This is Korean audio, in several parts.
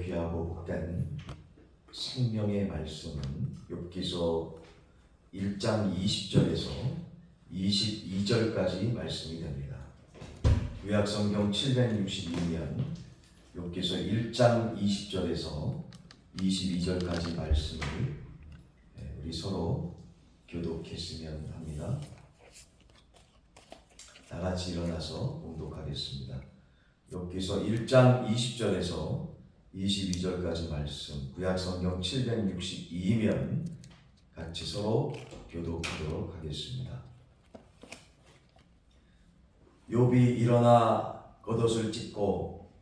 귀하고 복된 생명의 말씀은 욥기서 1장 20절에서 22절까지 말씀이 됩니다. 구약성경 762면 욥기서 1장 20절에서 22절까지 말씀을 우리 서로 교독했으면 합니다. 다 같이 일어나서 봉독하겠습니다. 욥기서 1장 20절에서 22절까지 말씀, 구약성경 762면 같이 서로 교독하도록 하겠습니다. 욥이 일어나 겉옷을 찢고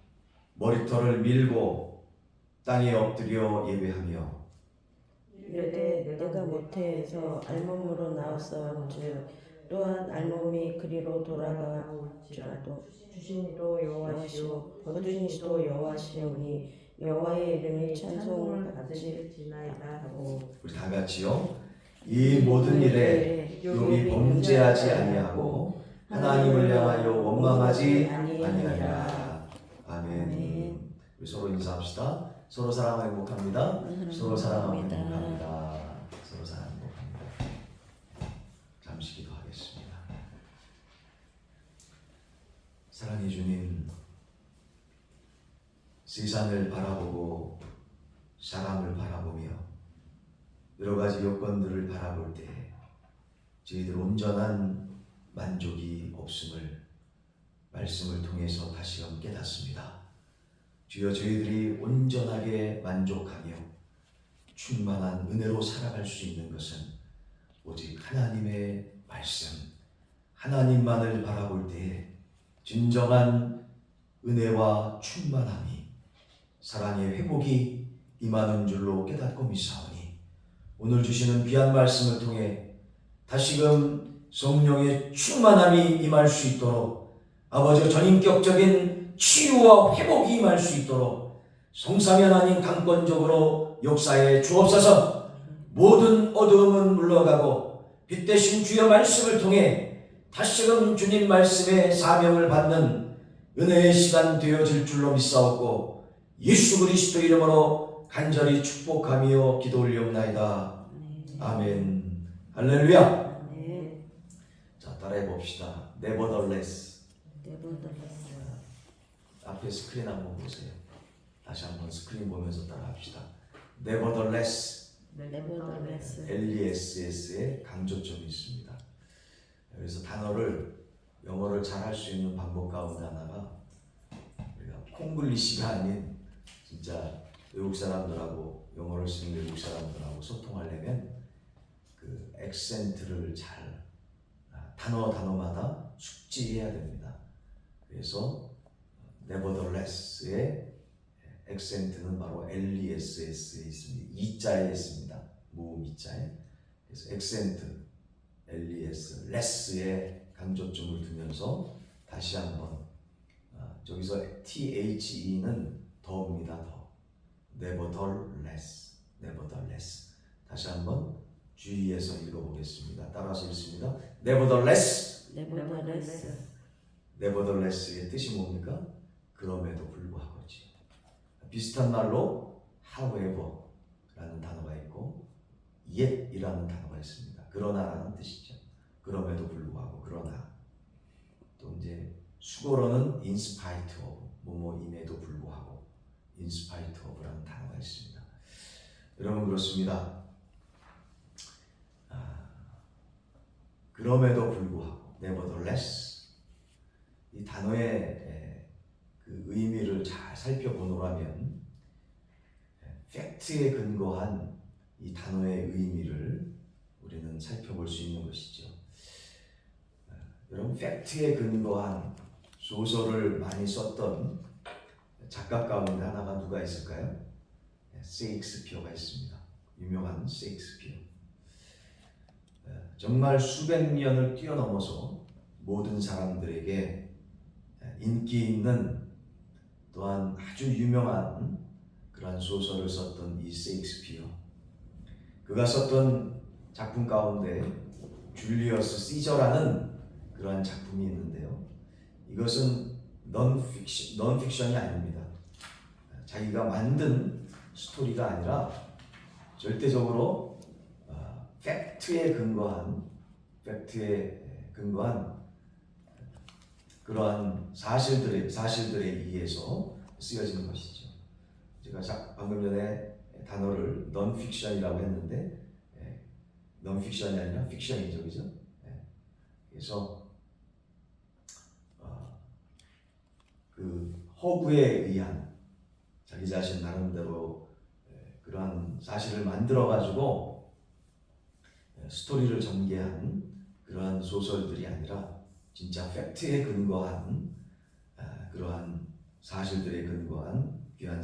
머리털을 밀고 땅에 엎드려 예배하며 이르되 내가 모태에서 알몸으로 나왔사온즉 또한 알몸이 그리로 돌아갈지라도 주신 이도 여호와시오 거두신 이도 여호와시오니 여호와의 이름이 찬송을 받을지나이다 하고. 우리 다 같이요. 이 모든 일에 욥이 범죄하지 아니하고 하나님을 향하여 원망하지 아니하리라. 아멘. 우리 서로 인사합시다. 서로 사랑하며 행복합니다. 서로 사랑하며 행복합니다. 서로 사랑하며 행복합니다. 잠시 기도하겠습니다. 사랑해 주님, 세상을 바라보고 사람을 바라보며 여러 가지 여건들을 바라볼 때 저희들 온전한 만족이 없음을 말씀을 통해서 다시금 깨닫습니다. 주여, 저희들이 온전하게 만족하며 충만한 은혜로 살아갈 수 있는 것은 오직 하나님의 말씀, 하나님만을 바라볼 때에 진정한 은혜와 충만함이, 사랑의 회복이 임하는 줄로 깨닫고 믿사오니 오늘 주시는 귀한 말씀을 통해 다시금 성령의 충만함이 임할 수 있도록, 아버지 전인격적인 치유와 회복이 임할 수 있도록 성삼위 하나님 강권적으로 역사에 주옵소서. 모든 어두움은 물러가고 빛 대신 주의 말씀을 통해 다시금 주님 말씀의 사명을 받는 은혜의 시간 되어질 줄로 믿사옵고 예수 그리스도 이름으로 간절히 축복하며 기도 올리옵나이다. 아멘. 할렐루야. 네. 자, 따라해 봅시다. Nevertheless. Nevertheless. 앞에 스크린 한번 보세요. 다시 한번 스크린 보면서 따라합시다. Nevertheless. Nevertheless. LESS의 강조점이 있습니다. 그래서 단어를, 영어를 잘할 수 있는 방법 가운데 하나가 우리가 콩글리시가 아닌 진짜 외국 사람들하고, 영어를 쓰는 외국 사람들하고 소통하려면 그 액센트를 잘 단어마다 숙지해야 됩니다. 그래서 nevertheless의 액센트는 바로 LESS에 있습니다. 이자에 있습니다. 모음 이자에. 그래서 액센트 LES, less의 강조점을 두면서 다시 한번 저기서 THE는 더입니다. 더. Nevertheless, nevertheless. 다시 한번 주의해서 읽어보겠습니다. 따라서 읽습니다. Nevertheless. Nevertheless. Nevertheless의 뜻이 뭡니까? 그럼에도 불구하고지. 비슷한 말로 however라는 단어가 있고 yet이라는 단어가 있습니다. 그러나라는 뜻이죠. 그럼에도 불구하고, 그러나. 또 이제 수고로는 in spite of, 뭐뭐임에도 불구하고, in spite of라는 단어가 있습니다. 여러분, 그렇습니다. 그럼에도 불구하고, nevertheless, 이 단어의 그 의미를 잘 살펴보노라면 팩트에 근거한 이 단어의 의미를 우리는 살펴볼 수 있는 것이죠. 여러분, 팩트에 근거한 소설을 많이 썼던 작가 가운데 하나가 누가 있을까요? 셰익스피어가 있습니다. 유명한 셰익스피어. 정말 수백 년을 뛰어넘어서 모든 사람들에게 인기 있는, 또한 아주 유명한 그러한 소설을 썼던 이 셰익스피어. 그가 썼던 작품 가운데 줄리어스 시저라는 그러한 작품이 있는데요. 이것은 넌픽션이 아닙니다. 자기가 만든 스토리가 아니라 절대적으로 팩트에 근거한 그러한 사실들에 의해서 쓰여지는 것이죠. 제가 방금 전에 단어를 넌픽션이라고 했는데 넌픽션이 아니라 픽션이죠, 그죠? 그래서 그 허구에 의한 자기 자신 나름대로 그러한 사실을 만들어 가지고 스토리를 전개한 그러한 소설들이 아니라 진짜 팩트에 근거한 그러한 사실들에 근거한 귀한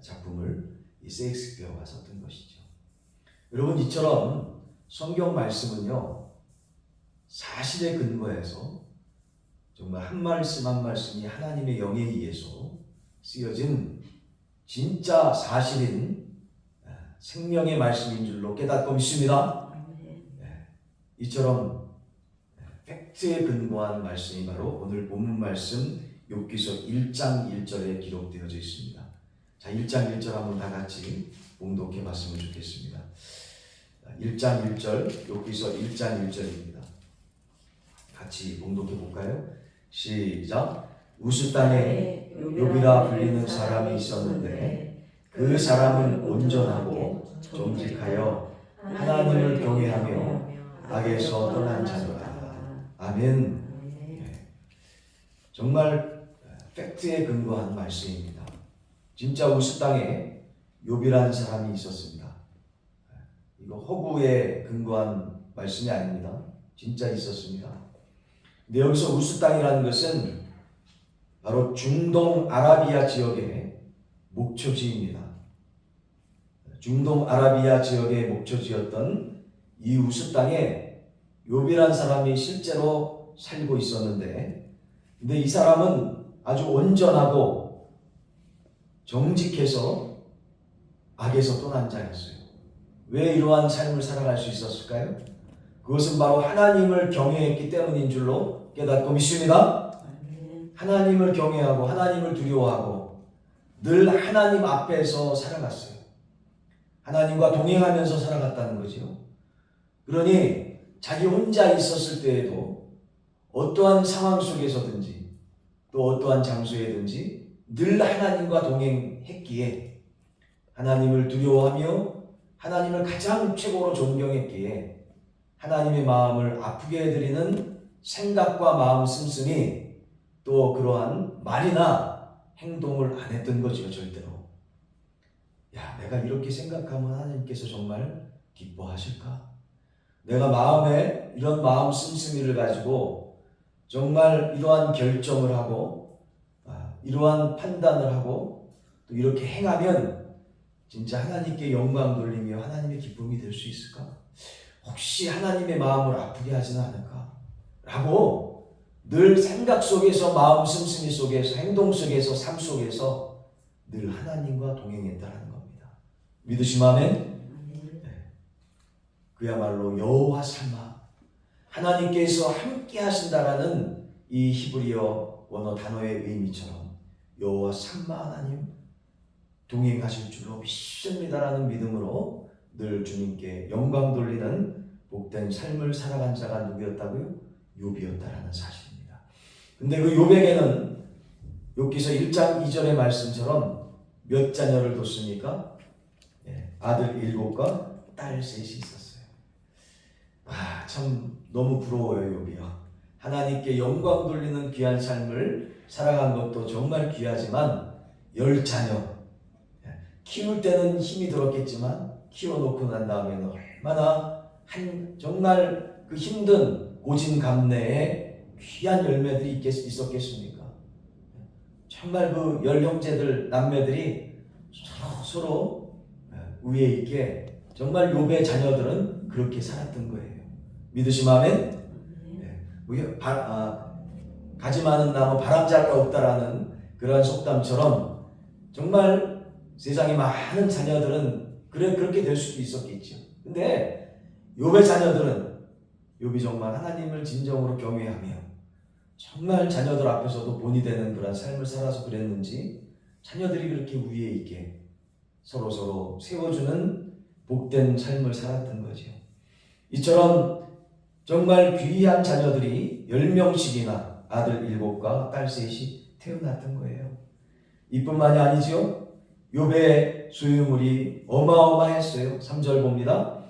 작품을 이 셰익스피어가 썼던 것이죠. 여러분, 이처럼 성경 말씀은요, 사실에 근거해서 정말 한 말씀 한 말씀이 하나님의 영에 의해서 쓰여진 진짜 사실인 생명의 말씀인 줄로 깨닫고 믿습니다. 이처럼 팩트에 근거한 말씀이 바로 오늘 본문 말씀 욥기서 1장 1절에 기록되어져 있습니다. 자, 1장 1절 한번 다 같이 봉독해 봤으면 좋겠습니다. 1장 1절, 욥기서 1장 1절입니다. 같이 봉독해 볼까요? 시작. 우스 땅에 욥이라 불리는 사람이 있었는데 그 사람은 온전하고 정직하여 하나님을 경외하며 악에서 떠난 자더라. 아멘. 정말 팩트에 근거한 말씀입니다. 진짜 우스 땅에 욥이라는 사람이 있었습니다. 이거 허구에 근거한 말씀이 아닙니다. 진짜 있었습니다. 근데 여기서 우스 땅이라는 것은 바로 중동 아라비아 지역의 목초지입니다. 중동 아라비아 지역의 목초지였던 이 우스 땅에 욥이라는 사람이 실제로 살고 있었는데, 근데 이 사람은 아주 온전하고 정직해서 악에서 떠난 자였어요. 왜 이러한 삶을 살아갈 수 있었을까요? 그것은 바로 하나님을 경외했기 때문인 줄로 깨닫고 믿습니다. 하나님을 경외하고 하나님을 두려워하고 늘 하나님 앞에서 살아갔어요. 하나님과 동행하면서 살아갔다는 거죠. 그러니 자기 혼자 있었을 때에도 어떠한 상황 속에서든지 또 어떠한 장소에든지 늘 하나님과 동행했기에, 하나님을 두려워하며 하나님을 가장 최고로 존경했기에 하나님의 마음을 아프게 해드리는 생각과 마음 씀씀이 또 그러한 말이나 행동을 안 했던 거죠. 절대로. 야, 내가 이렇게 생각하면 하나님께서 정말 기뻐하실까? 내가 마음에 이런 마음 씀씀이를 가지고 정말 이러한 결정을 하고 이러한 판단을 하고 또 이렇게 행하면 진짜 하나님께 영광 돌리며 하나님의 기쁨이 될 수 있을까? 혹시 하나님의 마음을 아프게 하지는 않을까? 라고 늘 생각 속에서, 마음 씀씀이 속에서, 행동 속에서, 삶 속에서 늘 하나님과 동행했다는 겁니다. 믿으시면 아멘? 네. 그야말로 여호와 삼아, 하나님께서 함께 하신다라는 이 히브리어 원어 단어의 의미처럼 여호와 삼아 하나님 동행하실 줄로 믿습니다라는 믿음으로 늘 주님께 영광 돌리는 복된 삶을 살아간 자가 누구였다고요? 욥이었다라는 사실입니다. 근데 그 욥에게는 욥기서 1장 2절의 말씀처럼 몇 자녀를 뒀습니까? 아들 7과 딸 3이 있었어요. 참 너무 부러워요, 욥이요. 하나님께 영광 돌리는 귀한 삶을 살아간 것도 정말 귀하지만 10자녀, 키울 때는 힘이 들었겠지만 키워놓고 난 다음에는 얼마나 정말 그 힘든 고진감래에 귀한 열매들이 있었겠습니까? 정말 그 10형제들 남매들이 서로 위에 있게 정말 욥의 자녀들은 그렇게 살았던 거예요. 믿으시면 아멘? 가지 많은 나무 바람잡이가 없다라는 그러한 속담처럼 정말 세상에 많은 자녀들은 그렇게 될 수도 있었겠죠. 근데 욥의 자녀들은, 욥이 정말 하나님을 진정으로 경외하며 정말 자녀들 앞에서도 본이 되는 그런 삶을 살아서 그랬는지 자녀들이 그렇게 위에 있게 서로 세워주는 복된 삶을 살았던 거죠. 이처럼 정말 귀한 자녀들이 10명씩이나 아들 7과 딸 3이 태어났던 거예요. 이뿐만이 아니죠. 욥의 소유물이 어마어마했어요. 3절 봅니다.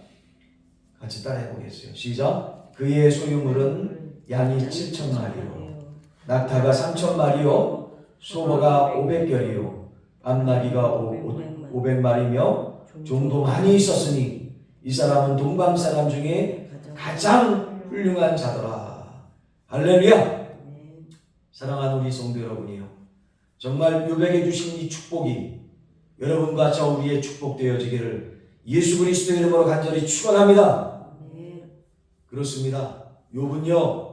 같이 따라해 보겠어요. 시작. 그의 소유물은 양이 7,000마리요, 낙타가 3,000마리요, 소보가 500결이요, 암나귀가 500마리며 종도 많이 있었으니 이 사람은 동방 사람 중에 가장 훌륭한 자더라. 할렐루야. 사랑하는 우리 성도 여러분이요, 정말 욥에게 주신 이 축복이 여러분과 저 우리의 축복되어지기를 예수 그리스도의 이름으로 간절히 축원합니다. 그렇습니다. 욥은요,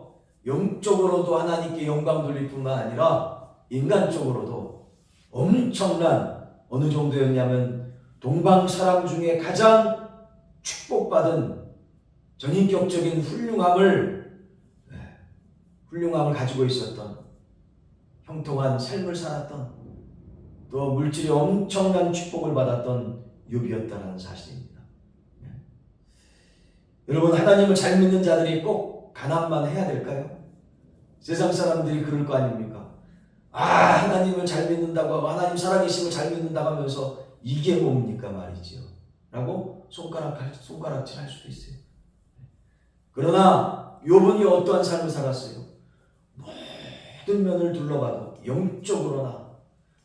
영적으로도 하나님께 영광 돌릴 뿐만 아니라 인간적으로도 엄청난, 어느 정도였냐면 동방 사람 중에 가장 축복받은 전인격적인 훌륭함을 가지고 있었던, 형통한 삶을 살았던, 또 물질의 엄청난 축복을 받았던 욥이었다는 사실입니다. 여러분, 하나님을 잘 믿는 자들이 꼭 가난만 해야 될까요? 세상 사람들이 그럴 거 아닙니까? 하나님을 잘 믿는다고 하고 하나님 살아계심을 잘 믿는다고 하면서 이게 뭡니까 말이지요 라고 손가락질 할 수도 있어요. 그러나 욥은 어떠한 삶을 살았어요? 모든 면을 둘러봐도 영적으로나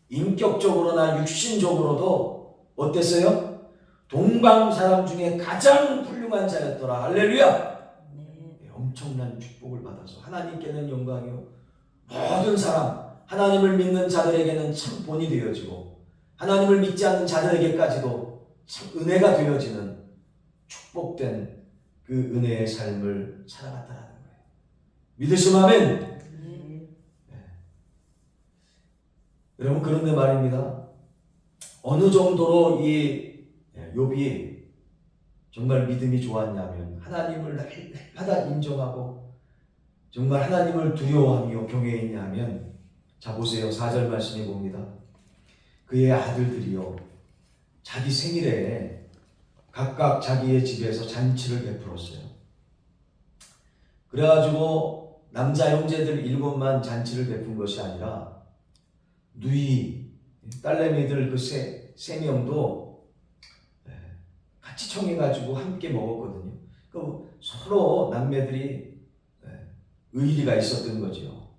인격적으로나 육신적으로도 어땠어요? 동방 사람 중에 가장 훌륭한 자였더라. 할렐루야. 엄청난 축복을 받아서 하나님께는 영광이요, 모든 사람, 하나님을 믿는 자들에게는 참 본이 되어지고 하나님을 믿지 않는 자들에게까지도 참 은혜가 되어지는 축복된 그 은혜의 삶을 살아갔다는 거예요. 믿으시면 아멘. 여러분, 그런데 말입니다. 어느 정도로 이 욥이 정말 믿음이 좋았냐면 하나님을 날마다 인정하고 정말 하나님을 두려워하며 경외했냐면, 자 보세요. 4절 말씀해 봅니다. 그의 아들들이요, 자기 생일에 각각 자기의 집에서 잔치를 베풀었어요. 그래가지고 남자 형제들 7만 잔치를 베푼 것이 아니라 누이, 딸내미들 그 세 명도 같이 청해가지고 함께 먹었거든요. 그러니까 서로 남매들이 의리가 있었던 거죠.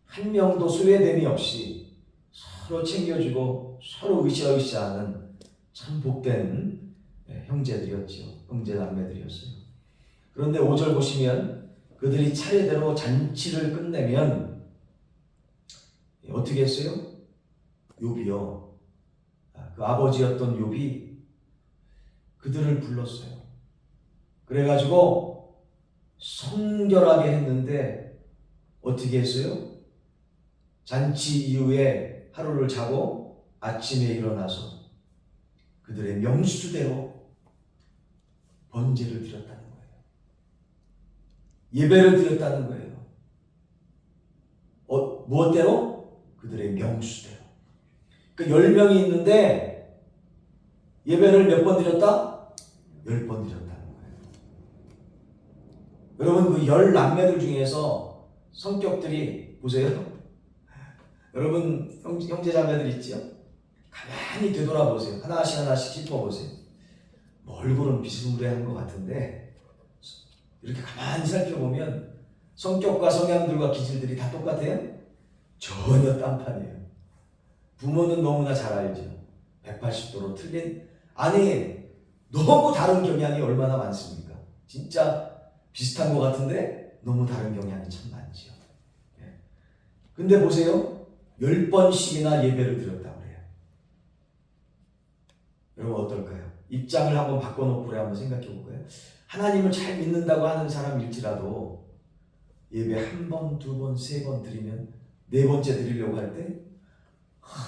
한 명도 소외됨이 없이 서로 챙겨주고 서로 으쌰으쌰하는 참 복된 형제들이었죠. 형제 남매들이었어요. 그런데 5절 보시면 그들이 차례대로 잔치를 끝내면 어떻게 했어요? 욥이요, 그 아버지였던 욥이 그들을 불렀어요. 그래가지고 성결하게 했는데 어떻게 했어요? 잔치 이후에 하루를 자고 아침에 일어나서 그들의 명수대로 번제를 드렸다는 거예요. 예배를 드렸다는 거예요. 무엇대로? 그들의 명수대로. 그 10명이 있는데 예배를 몇 번 드렸다? 10번 드렸다는 거예요. 여러분, 그 10남매들 중에서 성격들이 보세요. 여러분, 형제자매들 있지요? 가만히 되돌아보세요. 하나씩 짚어보세요. 얼굴은 비스무리한 것 같은데 이렇게 가만히 살펴보면 성격과 성향들과 기질들이 다 똑같아요? 전혀 딴판이에요. 부모는 너무나 잘 알죠. 180도로 틀린, 아니 너무 다른 경향이 얼마나 많습니까? 진짜 비슷한 것 같은데 너무 다른 경향이 참 많지요. 근데 보세요. 10번씩이나 예배를 드렸다고 해요. 여러분 어떨까요? 입장을 한번 바꿔놓고 한번 생각해 볼까요? 하나님을 잘 믿는다고 하는 사람일지라도 예배 1번, 2번, 3번 드리면 4번째 드리려고 할 때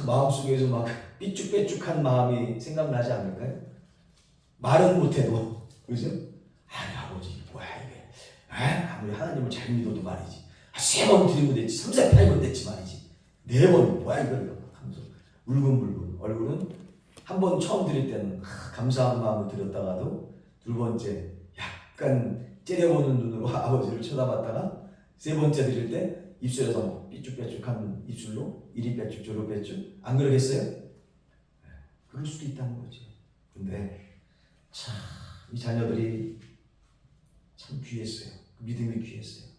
마음속에서 막 삐쭉빼쭉한 마음이 생각나지 않을까요? 말은 못해도, 그죠? 아버지 뭐야 이게, 아무리 하나님을 잘 믿어도 말이지, 3번 드리면 됐지, 3, 4, 8번 됐지 말이지, 4번 뭐야 이걸 하면서 울근불근. 얼굴은 한 번 처음 드릴 때는 감사한 마음을 드렸다가도 두 번째 약간 째려보는 눈으로 아버지를 쳐다봤다가 세 번째 드릴 때 입술에서 뭐 삐쭉빼쭉한 입술로 이리 빼쭉 저리 빼쭉. 안 그러겠어요? 그럴 수도 있다는 거지. 근데 참 이 자녀들이 참 귀했어요. 그 믿음이 귀했어요.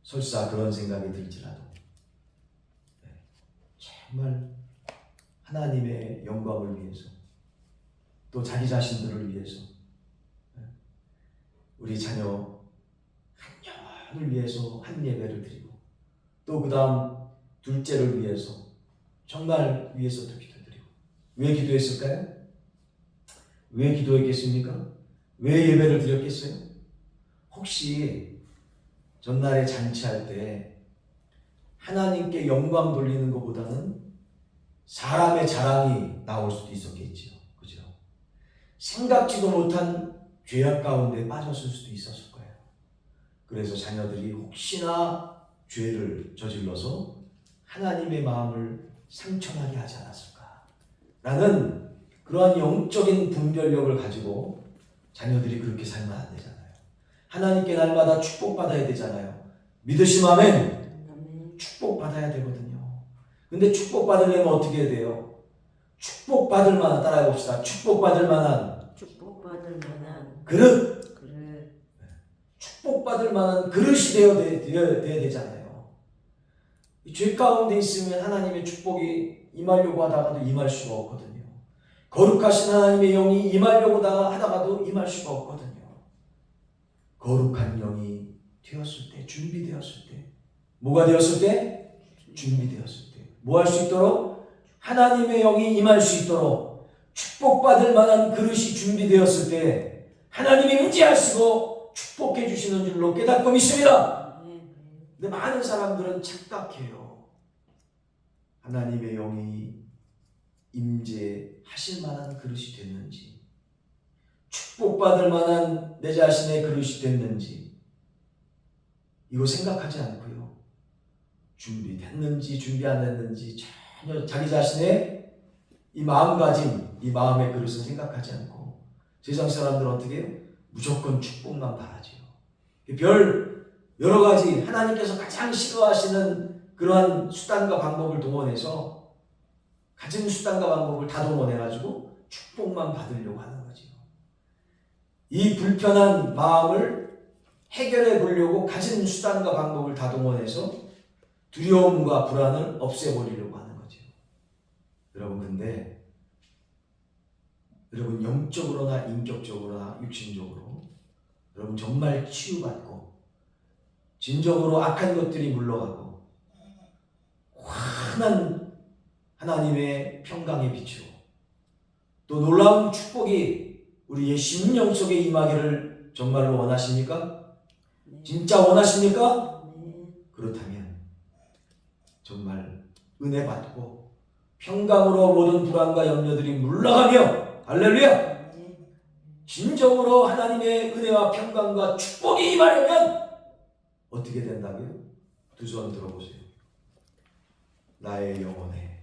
설사 그런 생각이 들지라도 정말 하나님의 영광을 위해서 또 자기 자신들을 위해서 우리 자녀 한 년을 위해서 한 예배를 드리고 또 그 다음 둘째를 위해서 정말 위해서도 기도드리고. 왜 기도했을까요? 왜 기도했겠습니까? 왜 예배를 드렸겠어요? 혹시 전날에 잔치할 때 하나님께 영광 돌리는 것보다는 사람의 자랑이 나올 수도 있었겠지요. 그죠? 생각지도 못한 죄악 가운데 빠졌을 수도 있었을 거예요. 그래서 자녀들이 혹시나 죄를 저질러서 하나님의 마음을 상처나게 하지 않았을까 라는 그러한 영적인 분별력을 가지고 자녀들이 그렇게 살면 안 되잖아요. 하나님께 날마다 축복받아야 되잖아요. 믿으시면 아멘. 축복받아야 되거든요. 근데 축복받으려면 어떻게 해야 돼요? 축복받을 만한, 따라해 봅시다. 축복받을 만한 그릇. 축복받을 만한 그릇이 되어야 되잖아요. 죄 가운데 있으면 하나님의 축복이 임하려고 하다가도 임할 수가 없거든요. 거룩하신 하나님의 영이 임하려고 하다가도 임할 수가 없거든요. 거룩한 영이 되었을 때, 준비되었을 때, 뭐가 되었을 때? 준비되었을 때. 뭐 할 수 있도록? 하나님의 영이 임할 수 있도록 축복받을 만한 그릇이 준비되었을 때 하나님이 임재하시고 축복해 주시는 줄로 깨닫고 믿습니다. 근데 많은 사람들은 착각해요. 하나님의 영이 임재하실 만한 그릇이 됐는지, 축복받을 만한 내 자신의 그릇이 됐는지 이거 생각하지 않고요. 준비됐는지 준비 안 됐는지 전혀 자기 자신의 이 마음가짐, 이 마음의 그릇은 생각하지 않고 세상 사람들은 어떻게 해요? 무조건 축복만 바라지요. 별 여러 가지 하나님께서 가장 싫어하시는 그러한 수단과 방법을 동원해서 가진 수단과 방법을 다 동원해가지고 축복만 받으려고 하는 거지요. 이 불편한 마음을 해결해 보려고 가진 수단과 방법을 다 동원해서 두려움과 불안을 없애버리려고 하는 거죠. 여러분 근데 여러분 영적으로나 인격적으로나 육신적으로 여러분 정말 치유받고 진정으로 악한 것들이 물러가고 환한 하나님의 평강의 빛으로 또 놀라운 축복이 우리의 심령 속에 임하기를 정말로 원하십니까? 진짜 원하십니까? 그렇다면 정말 은혜 받고 평강으로 모든 불안과 염려들이 물러가며 할렐루야! 진정으로 하나님의 은혜와 평강과 축복이 임하려면 어떻게 된다고요? 두 손 들어보세요. 나의 영혼에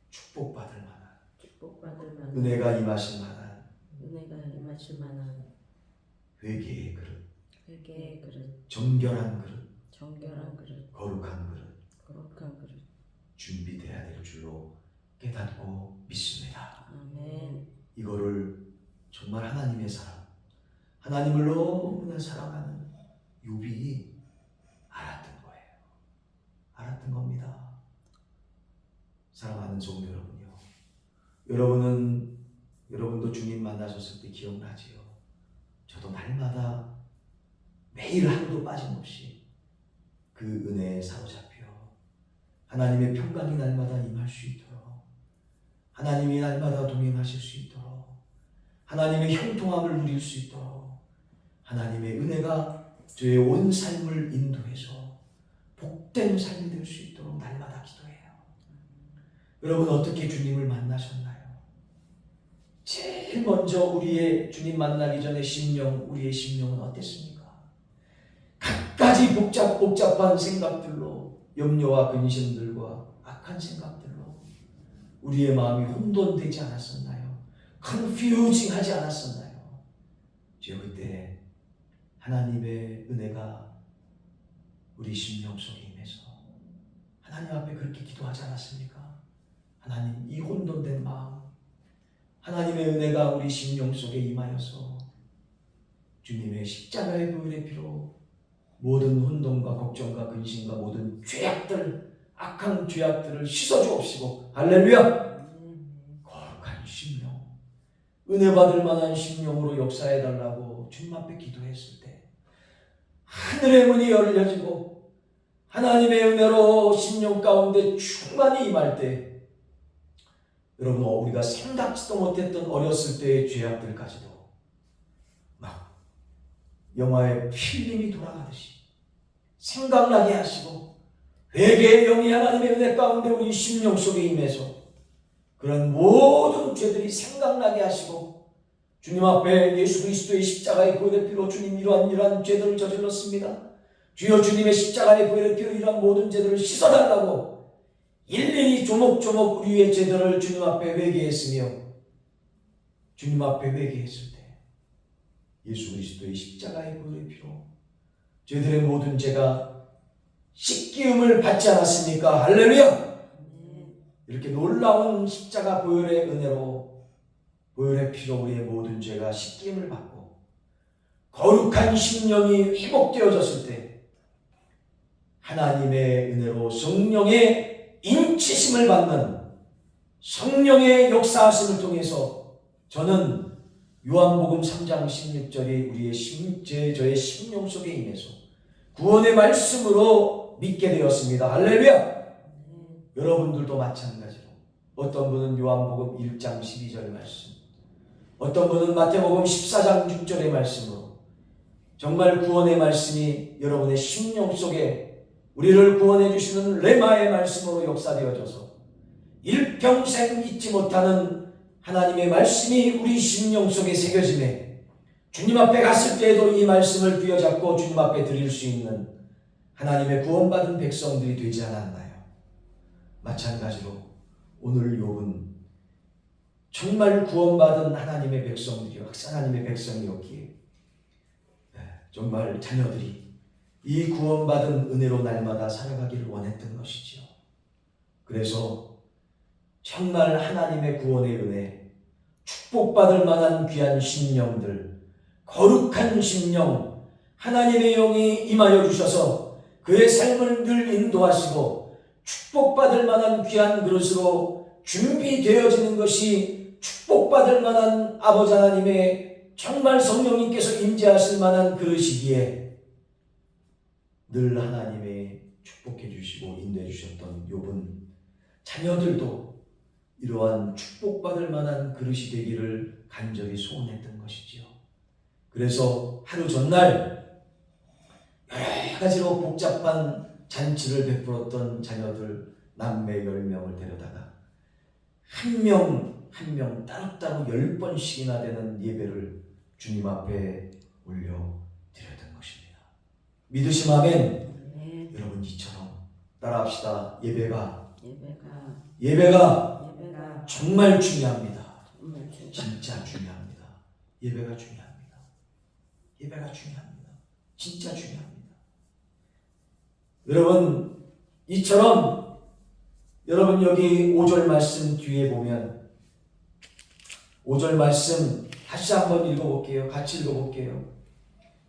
축복받을 만한 은혜가 임하실 만한 회개의 그릇, 정결한 그릇, 거룩한 그릇 준비되어야 될 줄로 깨닫고 믿습니다. 아멘. 이거를 정말 하나님의 사랑, 하나님을 너무나 사랑하는 욥이 알았던 거예요. 알았던 겁니다. 사랑하는 성도 여러분요. 여러분도 주님 만나셨을 때 기억나지요? 저도 날마다 매일 하루도 빠짐없이 그 은혜에 사로잡혀 하나님의 평강이 날마다 임할 수 있도록 하나님이 날마다 동행하실 수 있도록 하나님의 형통함을 누릴 수 있도록 하나님의 은혜가 저의 온 삶을 인도해서 복된 삶이 될 수 있도록 날마다 기도해요. 여러분 어떻게 주님을 만나셨나요? 제일 먼저 우리의 주님 만나기 전에 우리의 심령은 어땠습니까? 갖가지 복잡한 생각들로 염려와 근심들과 악한 생각들로 우리의 마음이 혼돈되지 않았었나요? 컨퓨징 하지 않았었나요? 주여, 그때 하나님의 은혜가 우리 심령 속에 임해서 하나님 앞에 그렇게 기도하지 않았습니까? 하나님, 이 혼돈된 마음, 하나님의 은혜가 우리 심령 속에 임하여서 주님의 십자가의 보혈의 피로 모든 혼돈과 걱정과 근심과 모든 죄악들, 악한 죄악들을 씻어주옵시고, 할렐루야! 거룩한 심령, 은혜 받을 만한 심령으로 역사해달라고 주님 앞에 기도했을 때 하늘의 문이 열려지고 하나님의 은혜로 심령 가운데 충만히 임할 때, 여러분, 우리가 생각지도 못했던 어렸을 때의 죄악들까지도 막 영화의 필름이 돌아가듯이 생각나게 하시고, 회개의 영이 하나님의 은혜 가운데 우리 심령 속에 임해서 그런 모든 죄들이 생각나게 하시고, 주님 앞에 예수 그리스도의 십자가의 보혈의 피로 주님 이러한 죄들을 저질렀습니다. 주여, 주님의 십자가의 보혈의 피로 이러한 모든 죄들을 씻어달라고 일일이 조목조목 우리의 죄들을 주님 앞에 회개했으며, 주님 앞에 회개했을 때 예수 그리스도의 십자가의 보혈의 피로 저희들의 모든 죄가 씻기움을 받지 않았습니까? 할렐루야! 이렇게 놀라운 십자가 보혈의 은혜로, 보혈의 피로 우리의 모든 죄가 씻기움을 받고 거룩한 심령이 회복되어졌을 때 하나님의 은혜로 성령의 인치심을 받는 성령의 역사하심을 통해서 저는 요한복음 3장 16절이 우리의 저의 심령 속에 임해서 구원의 말씀으로 믿게 되었습니다. 할렐루야! 여러분들도 마찬가지로 어떤 분은 요한복음 1장 12절 말씀, 어떤 분은 마태복음 14장 6절의 말씀으로 정말 구원의 말씀이 여러분의 심령 속에 우리를 구원해 주시는 레마의 말씀으로 역사되어져서 일평생 잊지 못하는 하나님의 말씀이 우리 심령 속에 새겨짐에 주님 앞에 갔을 때에도 이 말씀을 부여잡고 주님 앞에 드릴 수 있는 하나님의 구원받은 백성들이 되지 않았나요? 마찬가지로 오늘 욥은 정말 구원받은 하나님의 백성들이요, 하나님의 백성이었기에 정말 자녀들이 이 구원받은 은혜로 날마다 살아가기를 원했던 것이지요. 그래서 정말 하나님의 구원의 은혜, 축복받을 만한 귀한 심령들, 거룩한 심령, 하나님의 영이 임하여 주셔서 그의 삶을 늘 인도하시고 축복받을 만한 귀한 그릇으로 준비되어지는 것이 축복받을 만한 아버지 하나님의 정말 성령님께서 임재하실 만한 그릇이기에 늘 하나님의 축복해 주시고 인도해 주셨던 욥은 자녀들도 이러한 축복받을 만한 그릇이 되기를 간절히 소원했던 것이지요. 그래서 하루 전날 여러 가지로 복잡한 잔치를 베풀었던 자녀들 남매 10명을 데려다가 한 명 한 명 따로따로 10번씩이나 되는 예배를 주님 앞에 올려드렸던 것입니다. 믿으심 아멘. 네. 여러분, 이처럼 따라합시다. 예배가 예배가 정말 중요합니다. 정말 중요합니다. 진짜 중요합니다. 예배가 중요합니다. 예배가 중요합니다. 진짜 중요합니다. 여러분, 이처럼 여러분 여기 5절 말씀 뒤에 보면 5절 말씀 다시 한번 읽어볼게요. 같이 읽어볼게요.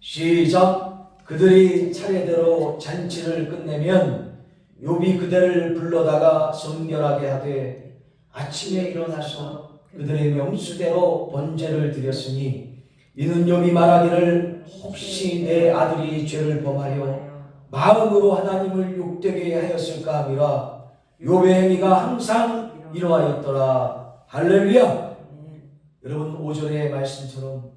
시작. 그들이 차례대로 잔치를 끝내면 욥이 그들을 불러다가 성결하게 하되 아침에 일어나서 그들의 명수대로 번제를 드렸으니 이는 욥이 말하기를 혹시 내 아들이 죄를 범하여 마음으로 하나님을 욕되게 하였을까 하미라. 욥의 행위가 항상 이러하였더라. 할렐루야. 여러분, 5절의 말씀처럼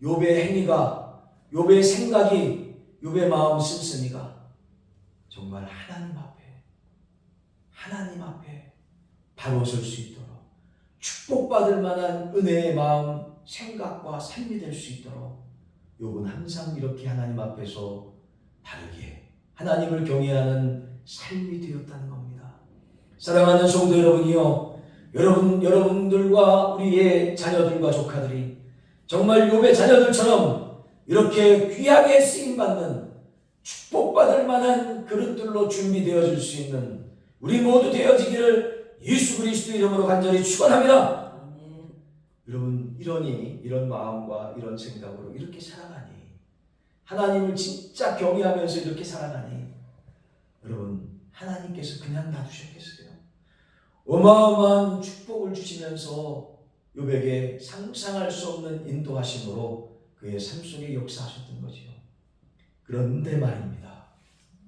욥의 행위가, 욥의 생각이, 욥의 마음 씀씀이가 정말 하나님 앞에 바로 설 수 있도록 축복받을 만한 은혜의 마음, 생각과 삶이 될 수 있도록 욥은 항상 이렇게 하나님 앞에서 바르게 하나님을 경외하는 삶이 되었다는 겁니다. 사랑하는 성도 여러분이요, 여러분들과 우리의 자녀들과 조카들이 정말 욥의 자녀들처럼 이렇게 귀하게 쓰임받는 축복받을 만한 그릇들로 준비되어질 수 있는 우리 모두 되어지기를 예수 그리스도 이름으로 간절히 축원합니다. 아멘. 여러분, 이런 마음과 이런 생각으로 이렇게 살아가니, 하나님을 진짜 경외하면서 이렇게 살아가니, 여러분, 하나님께서 그냥 놔두셨겠어요? 어마어마한 축복을 주시면서 욥에게 상상할 수 없는 인도하심으로 그의 삶 속에 역사하셨던 거지요. 그런데 말입니다.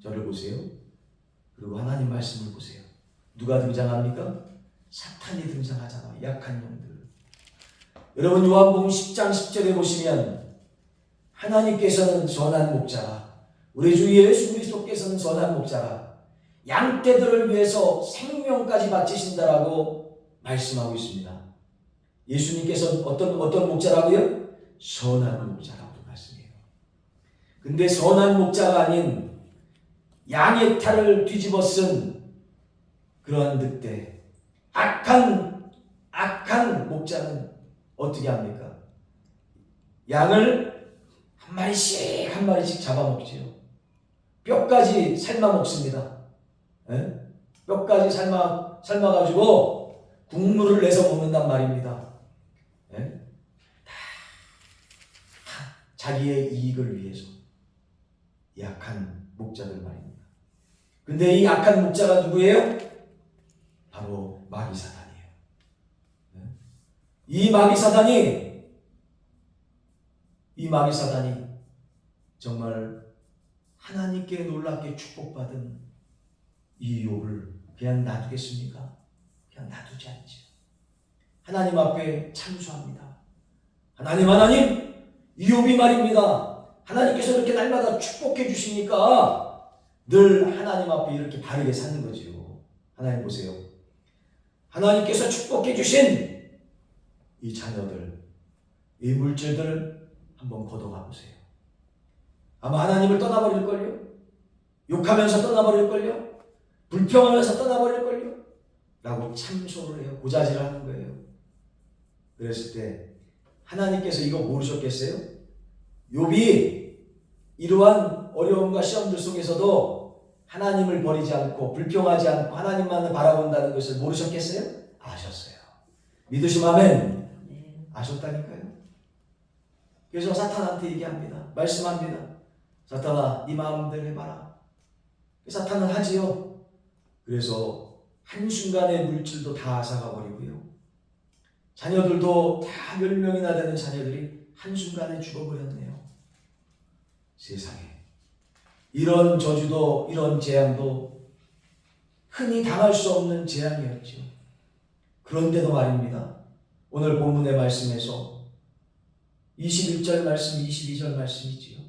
저를 보세요. 그리고 하나님 말씀을 보세요. 누가 등장합니까? 사탄이 등장하잖아요. 약한 영들. 여러분, 요한복음 10장 10절에 보시면 하나님께서는 선한 목자라, 우리 주 예수 그리스도께서는 선한 목자라, 양떼들을 위해서 생명까지 바치신다라고 말씀하고 있습니다. 예수님께서는 어떤 목자라고요? 선한 목자라고 말씀해요. 근데 선한 목자가 아닌 양의 탈을 뒤집어 쓴 그러한 늑대, 악한 목자는 어떻게 합니까? 양을 한 마리씩 잡아먹지요. 뼈까지 삶아 먹습니다. 예? 뼈까지 삶아가지고 국물을 내서 먹는단 말입니다. 예? 다 자기의 이익을 위해서. 약한 목자들 말입니다. 근데 이 약한 목자가 누구예요? 바로 마귀사단이에요. 예? 이 마귀사단이 정말 하나님께 놀랍게 축복받은 이 욥을 그냥 놔두겠습니까? 그냥 놔두지 않죠. 하나님 앞에 참수합니다. 하나님, 이 욥이 말입니다. 하나님께서 이렇게 날마다 축복해 주시니까 늘 하나님 앞에 이렇게 바르게 사는 거지요. 하나님 보세요. 하나님께서 축복해 주신 이 자녀들, 이 물질들 한번 걷어가 보세요. 아마 하나님을 떠나버릴걸요? 욕하면서 떠나버릴걸요? 불평하면서 떠나버릴걸요? 라고 참소를 해요. 고자질을 하는 거예요. 그랬을 때 하나님께서 이거 모르셨겠어요? 욥이 이러한 어려움과 시험들 속에서도 하나님을 버리지 않고 불평하지 않고 하나님만을 바라본다는 것을 모르셨겠어요? 아셨어요. 믿으시면 아멘. 아셨다니까요. 그래서 사탄한테 얘기합니다. 말씀합니다. 사탄아, 네 마음대로 해봐라. 사탄은 하지요. 그래서 한순간에 물질도 다 앗아가 버리고요. 자녀들도 다 10명이나 되는 자녀들이 한순간에 죽어버렸네요. 세상에. 이런 저주도, 이런 재앙도 흔히 당할 수 없는 재앙이었죠. 그런데도 말입니다. 오늘 본문의 말씀에서 21절 말씀, 22절 말씀이지요.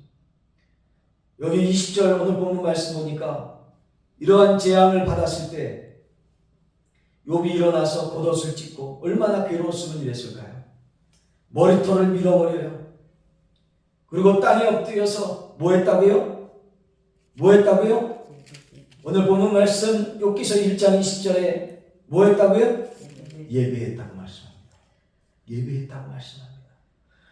여기 20절 오늘 본문 말씀 보니까 이러한 재앙을 받았을 때 욥이 일어나서 겉옷을 찢고 얼마나 괴로웠으면 이랬을까요? 머리털을 밀어버려요. 그리고 땅에 엎드려서 뭐 했다고요? 오늘 본문 말씀 욥기서 1장 20절에 뭐 했다고요? 예배했다고 말씀합니다. 예배했다고 말씀합니다.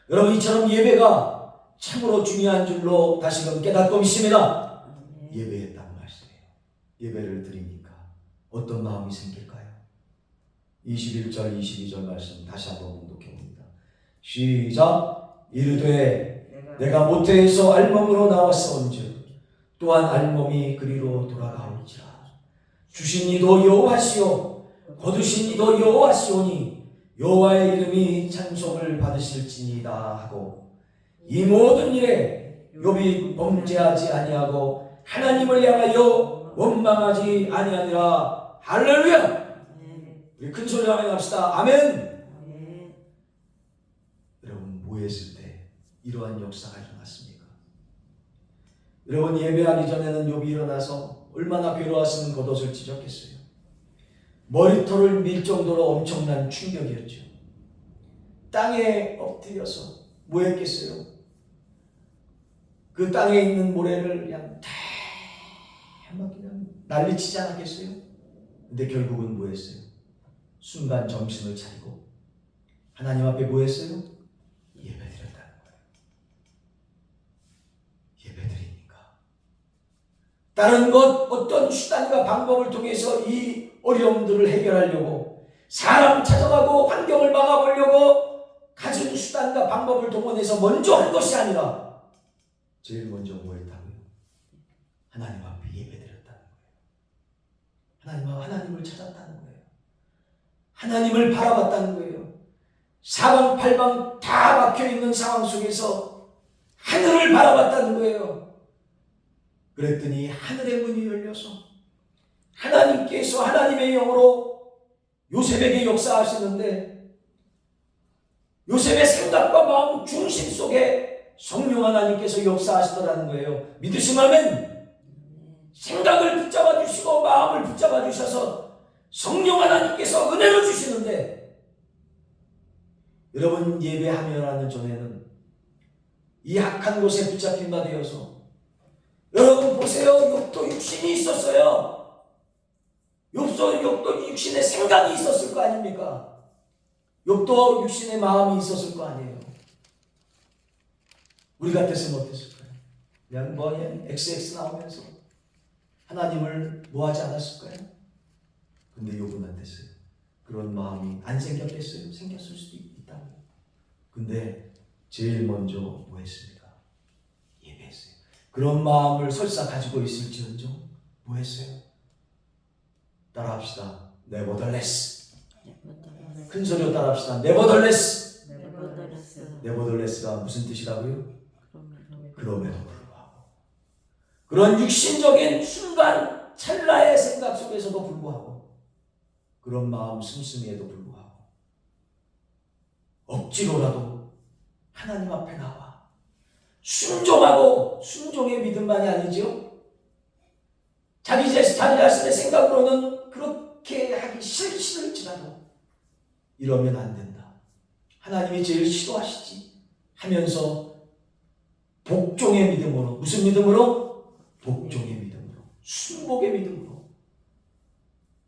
여러분, 이처럼 예배가 참으로 중요한 줄로 다시금 깨닫고 있습니다. 예배했다고 말씀해요. 예배를 드리니까 어떤 마음이 생길까요? 21절, 22절 말씀 다시 한번 봉독해봅니다. 시작. 이르되 내가 모태에서 알몸으로 나왔사온즉 또한 알몸이 그리로 돌아가올지라. 주신 이도 여호와시오 거두신 이도 여호와시오니 여호와의 이름이 찬송을 받으실지니이다 하고, 이 모든 일에 욥이 범죄하지 아니하고 하나님을 향하여 원망하지 아니하니라. 할렐루야. 우리 큰 소리로 합시다. 아멘. 여러분, 뭐 했을 때 이러한 역사가 일어났습니까? 여러분, 예배하기 전에는 욥이 일어나서 얼마나 괴로웠으면 겉옷을 찢었겠어요. 머리털을 밀 정도로 엄청난 충격이었죠. 땅에 엎드려서 뭐 했겠어요? 그 땅에 있는 모래를 그냥 다 막 그냥 난리치지 않았겠어요? 근데 결국은 뭐 했어요? 순간 정신을 차리고 하나님 앞에 뭐 했어요? 예배드렸다는 거예요. 예배드리니까 다른 것 어떤 수단과 방법을 통해서 이 어려움들을 해결하려고 사람 찾아가고 환경을 막아보려고 가진 수단과 방법을 동원해서 먼저 한 것이 아니라 제일 먼저 뭐 했다고요? 하나님 앞에 예배드렸다는 거예요. 하나님을 찾았다는 거예요. 하나님을 바라봤다는 거예요. 사방팔방 다 막혀있는 상황 속에서 하늘을 바라봤다는 거예요. 그랬더니 하늘의 문이 열려서 하나님께서 하나님의 영으로 요셉에게 역사하시는데 요셉의 생각과 마음 중심 속에 성령 하나님께서 역사하시더라는 거예요. 믿으시면 생각을 붙잡아 주시고 마음을 붙잡아 주셔서 성령 하나님께서 은혜를 주시는데 여러분 예배하며라는 전에는 이 악한 곳에 붙잡힌 바 되어서 여러분 보세요. 욥도 육신이 있었어요. 욥도 육신의 생각이 있었을 거 아닙니까? 욥도 육신의 마음이 있었을 거 아니에요. 우리 같았으면 어땠을까요? 그냥 XX 나오면서 하나님을 뭐하지 않았을까요? 근데 욥은 어땠어요? 그런 마음이 안 생겼겠어요? 생겼을 수도 있다고. 근데 제일 먼저 뭐 했습니까? 예배했어요. 그런 마음을 설사 가지고 있을지언정 뭐 했어요? 따라합시다. Nevertheless. 큰 소리로 따라합시다. Nevertheless. Nevertheless가 무슨 뜻이라고요? 그럼에도 불구하고. 그런 육신적인 순간 찰나의 생각 속에서도 불구하고 그런 마음 씀씀이에도 불구하고 억지로라도 하나님 앞에 나와 순종하고 순종의 믿음만이 아니죠. 자기 자신의 생각으로는 그렇게 하기 싫을지라도 이러면 안 된다. 하나님이 제일 싫어하시지 하면서 복종의 믿음으로 무슨 믿음으로? 복종의 믿음으로 순복의 믿음으로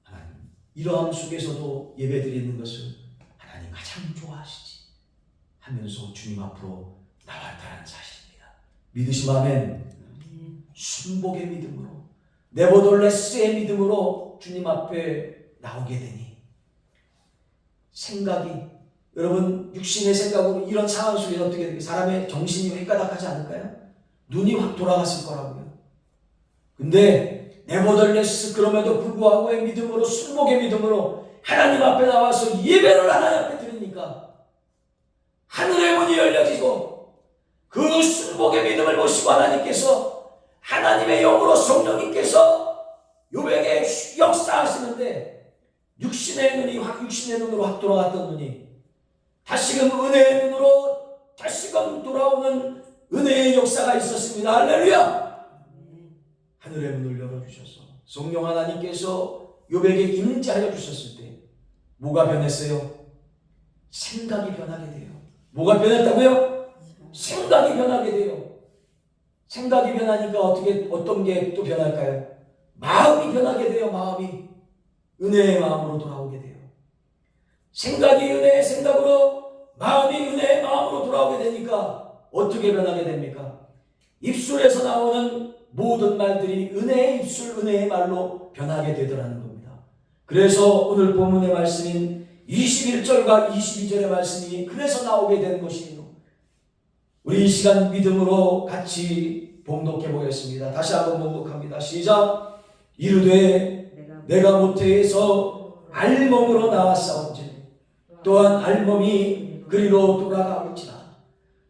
하나님 이러함 속에서도 예배드리는 것을 하나님 가장 좋아하시지 하면서 주님 앞으로 나왔다는 사실입니다. 믿으시면 아멘. 순복의 믿음으로 네버덜레스의 믿음으로 주님 앞에 나오게 되니 생각이 여러분 육신의 생각으로 이런 상황 속에서 어떻게 되게 사람의 정신이 획가닥하지 않을까요? 눈이 확 돌아갔을 거라고요. 근데 네버덜레스 그럼에도 불구하고의 믿음으로 순복의 믿음으로 하나님 앞에 나와서 예배를 하나님 앞에 드리니까 하늘의 문이 열려지고 그 순복의 믿음을 보시고 하나님께서 하나님의 영으로 성령님께서 욥에게 역사하시는데 육신의 눈으로 확 돌아갔던 눈이 다시금 은혜의 눈으로 다시금 돌아오는 은혜의 역사가 있었습니다. 할렐루야. 하늘의 문을 열어주셔서 성령 하나님께서 욥에게 임재하여 주셨을 때 뭐가 변했어요? 생각이 변하게 돼요. 뭐가 변했다고요? 생각이 변하게 돼요. 생각이 변하니까 어떤 게 또 변할까요? 마음이 변하게 돼요. 마음이 은혜의 마음으로 돌아오게 돼요. 생각이 은혜의 생각으로 마음이 은혜의 마음으로 돌아오게 되니까 어떻게 변하게 됩니까? 입술에서 나오는 모든 말들이 은혜의 입술, 은혜의 말로 변하게 되더라는 겁니다. 그래서 오늘 본문의 말씀인 21절과 22절의 말씀이 그래서 나오게 된 것이에요. 우리 이 시간 믿음으로 같이 봉독해 보겠습니다. 다시 한번 봉독합니다. 시작. 이르되 내가 모태에서 알몸으로 나왔사온즉 또한 알몸이 그리로 돌아가올지라.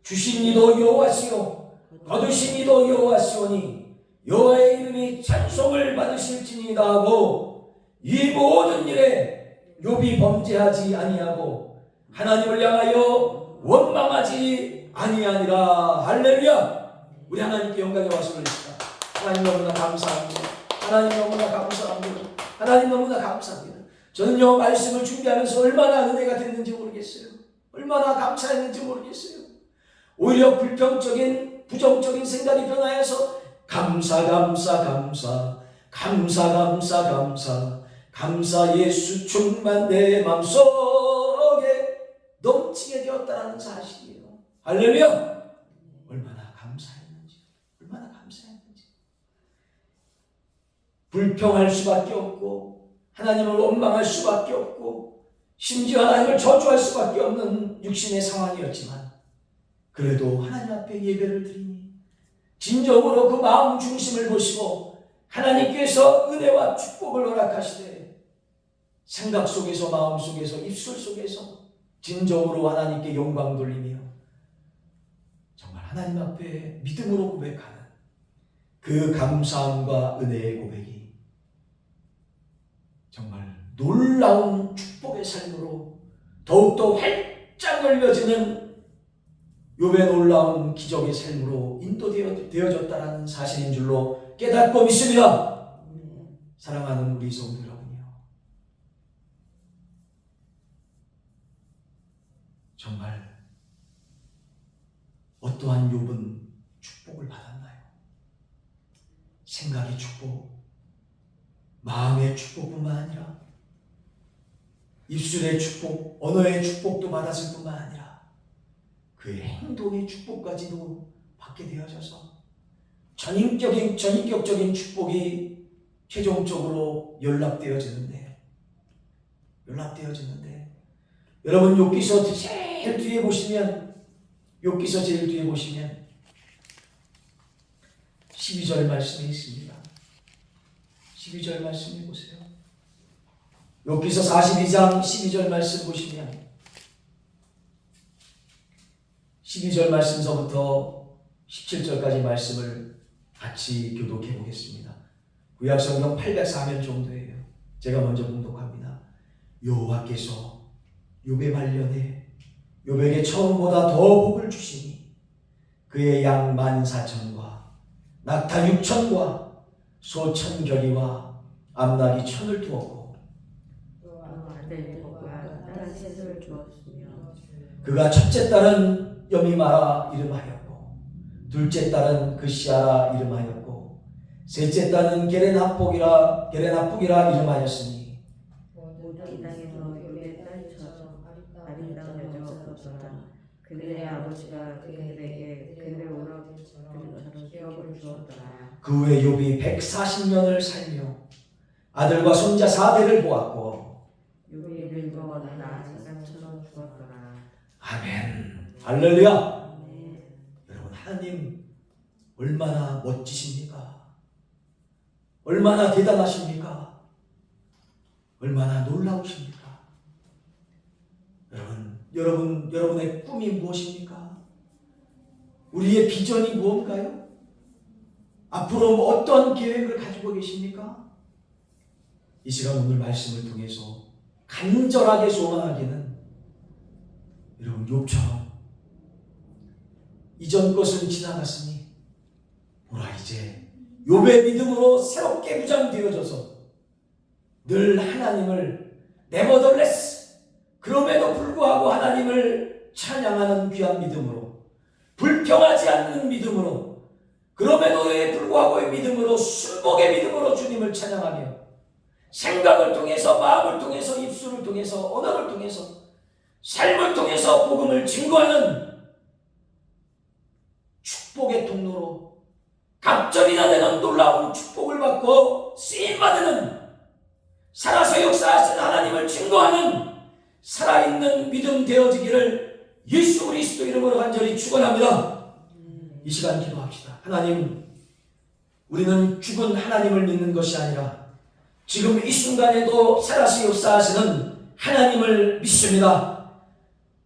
주신 이도 여호와시요 거두신 이도 여호와시오니 여호와의 이름이 찬송을 받으실지니이다 하고 이 모든 일에 욥이 범죄하지 아니하고 하나님을 향하여 원망하지 아니하니라. 할렐루야. 우리 하나님께 영광의 와서 올립시다. 하나님 너무나 감사합니다. 하나님 너무나 감사합니다. 하나님 너무나 감사합니다. 저는요 말씀을 준비하면서 얼마나 은혜가 됐는지 모르겠어요. 얼마나 감사했는지 모르겠어요. 오히려 불평적인 부정적인 생각이 변하여서 감사 감사 감사 감사 감사. 예수 충만 내 마음속에 넘치게 되었다는 사실이에요. 할렐루야. 얼마나 감사했는지, 얼마나 감사했는지. 불평할 수밖에 없고 하나님을 원망할 수밖에 없고 심지어 하나님을 저주할 수밖에 없는 육신의 상황이었지만 그래도 하나님 앞에 예배를 드리니 진정으로 그 마음 중심을 보시고 하나님께서 은혜와 축복을 허락하시되 생각 속에서, 마음 속에서, 입술 속에서 진정으로 하나님께 영광 돌리며 정말 하나님 앞에 믿음으로 고백하는 그 감사함과 은혜의 고백이 정말 놀라운 축복의 삶으로 더욱더 활짝 열려지는 욥의 놀라운 기적의 삶으로 인도되어졌다는 사실인 줄로 깨닫고 믿습니다. 사랑하는 우리 성도 여러분이요, 정말 어떠한 욥은 축복을 받았나요? 생각의 축복, 마음의 축복뿐만 아니라 입술의 축복, 언어의 축복도 받았을 뿐만 아니라 그의 행동의 축복까지도 받게 되어져서 전인격적인 축복이 최종적으로 연락되어지는데 여러분 욥기서 제일 뒤에 보시면 12절 말씀이 있습니다. 12절 말씀해 보세요. 욥기서 42장 12절 말씀 보시면 12절 말씀서부터 17절까지 말씀을 같이 교독해 보겠습니다. 구약성경 804면 정도예요. 제가 먼저 봉독합니다. 여호와께서 욥의 말년에 욥에게 처음보다 더 복을 주시니 그의 양 14,000과 낙타 6,000과 소 1,000결이와 암나귀 1,000을 두었고 아들들과 딸 셋을 주었으며 그가 첫째 딸은 여미마라 이름하였고 둘째 딸은 그시아라 이름하였고 셋째 딸은 게레나폭이라 이름하였으니 모든 이 땅에서 욥의 딸처럼 아름다운 여자가 없었다. 그들의 아버지가 그들에게 그들의 오라버니처럼 기업을 주었더라. 그 후에 욥이 140년을 살며 아들과 손자 4대를 보았고 욥이 늙어가나 사람처럼 죽었더라. 아멘. 할렐루야. 네. 여러분, 하나님 얼마나 멋지십니까? 얼마나 대단하십니까? 얼마나 놀라우십니까? 여러분의 꿈이 무엇입니까? 우리의 비전이 무엇인가요? 앞으로 어떤 계획을 가지고 계십니까? 이 시간 오늘 말씀을 통해서 간절하게 소망하기는 여러분 욥처럼 이전 것은 지나갔으니 보라 이제 욥의 믿음으로 새롭게 무장되어져서 늘 하나님을 nevertheless 그럼에도 불구하고 하나님을 찬양하는 귀한 믿음으로 불평하지 않는 믿음으로 그럼에도 불구하고의 믿음으로 순복의 믿음으로 주님을 찬양하며 생각을 통해서 마음을 통해서 입술을 통해서 언어를 통해서 삶을 통해서 복음을 증거하는 축복의 통로로 갑절이나 되는 놀라운 축복을 받고 쓰임받는 살아서 역사하신 하나님을 증거하는 살아있는 믿음 되어지기를 예수 그리스도 이름으로 간절히 축원합니다. 이 시간 기도합시다. 하나님, 우리는 죽은 하나님을 믿는 것이 아니라 지금 이 순간에도 살아서 역사하시는 하나님을 믿습니다.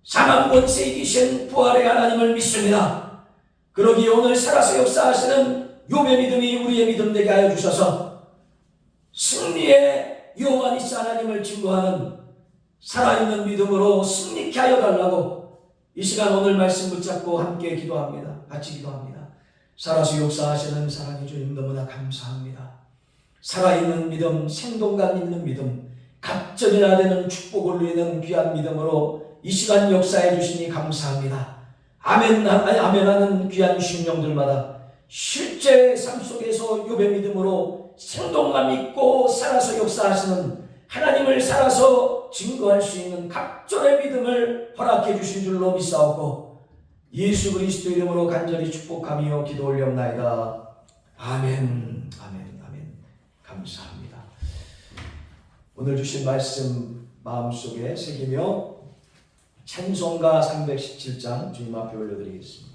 사망 권세에 계신 부활의 하나님을 믿습니다. 그러기에 오늘 살아서 역사하시는 욥의 믿음이 우리의 믿음 되게 하여 주셔서 승리의 여호와니시 하나님을 증거하는 살아있는 믿음으로 승리케 하여 달라고 이 시간 오늘 말씀 붙잡고 함께 기도합니다. 같이 기도합니다. 살아서 역사하시는 사랑의 주님 너무나 감사합니다. 살아있는 믿음, 생동감 있는 믿음, 갑절이나 되는 축복을 누리는 귀한 믿음으로 이 시간 역사해 주시니 감사합니다. 아멘하는 귀한 심령들마다 실제 삶 속에서 욥의 믿음으로 생동감 있고 살아서 역사하시는 하나님을 살아서 증거할 수 있는 각종의 믿음을 허락해 주신 줄로 믿사옵고 예수 그리스도 이름으로 간절히 축복하며 기도 올려옵나이다. 아멘. 아멘. 아멘. 감사합니다. 오늘 주신 말씀 마음속에 새기며 찬송가 317장 주님 앞에 올려드리겠습니다.